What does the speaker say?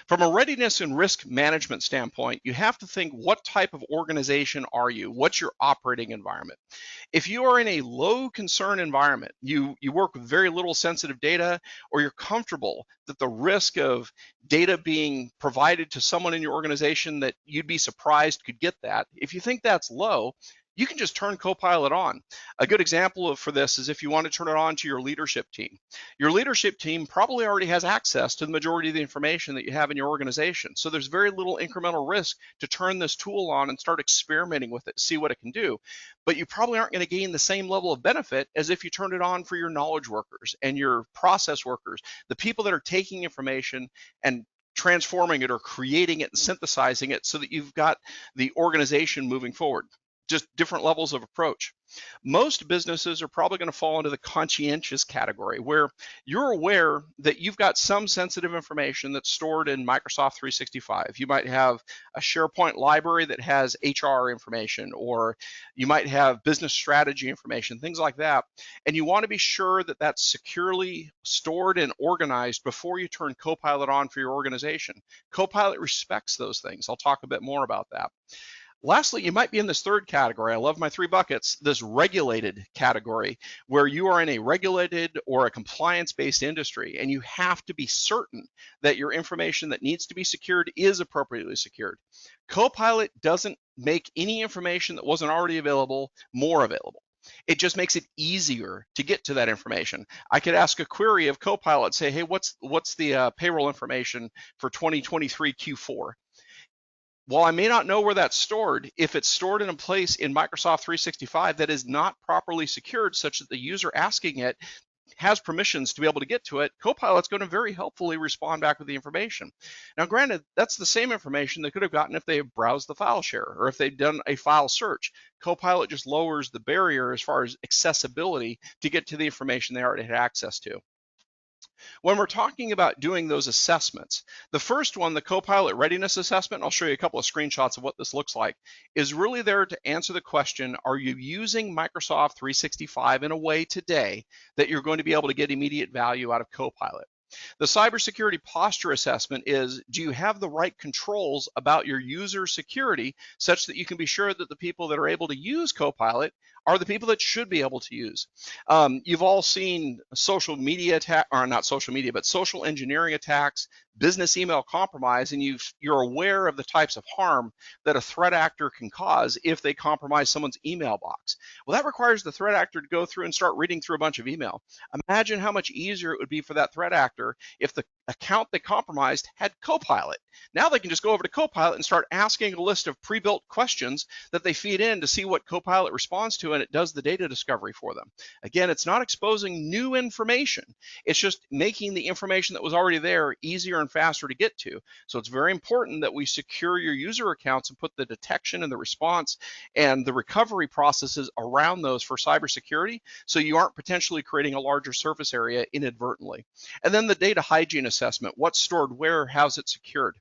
From a readiness and risk management standpoint, you have to think, what type of organization are you? What's your operating environment? If you are in a low concern environment, you work with very little sensitive data, or you're comfortable that the risk of data being provided to someone in your organization that you'd be surprised could get that, if you think that's low, you can just turn Copilot on. A good example for this is if you want to turn it on to your leadership team. Your leadership team probably already has access to the majority of the information that you have in your organization. So there's very little incremental risk to turn this tool on and start experimenting with it, see what it can do. But you probably aren't going to gain the same level of benefit as if you turned it on for your knowledge workers and your process workers, the people that are taking information and transforming it or creating it and synthesizing it so that you've got the organization moving forward. Just different levels of approach. Most businesses are probably going to fall into the conscientious category, where you're aware that you've got some sensitive information that's stored in Microsoft 365. You might have a SharePoint library that has HR information, or you might have business strategy information, things like that. And you want to be sure that that's securely stored and organized before you turn Copilot on for your organization. Copilot respects those things. I'll talk a bit more about that. Lastly, you might be in this third category. I love my 3 buckets, this regulated category, where you are in a regulated or a compliance-based industry, and you have to be certain that your information that needs to be secured is appropriately secured. Copilot doesn't make any information that wasn't already available more available. It just makes it easier to get to that information. I could ask a query of Copilot, say, hey, what's the payroll information for 2023 Q4? While I may not know where that's stored, if it's stored in a place in Microsoft 365 that is not properly secured, such that the user asking it has permissions to be able to get to it, Copilot's going to very helpfully respond back with the information. Now, granted, that's the same information they could have gotten if they browsed the file share or if they'd done a file search. Copilot just lowers the barrier as far as accessibility to get to the information they already had access to. When we're talking about doing those assessments, the first one, the Copilot Readiness Assessment, I'll show you a couple of screenshots of what this looks like, is really there to answer the question, are you using Microsoft 365 in a way today that you're going to be able to get immediate value out of Copilot? The cybersecurity posture assessment is, do you have the right controls about your user security such that you can be sure that the people that are able to use Copilot are the people that should be able to use. You've all seen social media attack, or not social media, but social engineering attacks, business email compromise, and you're aware of the types of harm that a threat actor can cause if they compromise someone's email box. Well, that requires the threat actor to go through and start reading through a bunch of email. Imagine how much easier it would be for that threat actor if the account they compromised had Copilot. Now they can just go over to Copilot and start asking a list of pre-built questions that they feed in to see what Copilot responds to, and it does the data discovery for them. Again, it's not exposing new information. It's just making the information that was already there easier and faster to get to. So it's very important that we secure your user accounts and put the detection and the response and the recovery processes around those for cybersecurity, so you aren't potentially creating a larger surface area inadvertently. And then the data hygiene assessment, what's stored where, how's it secured?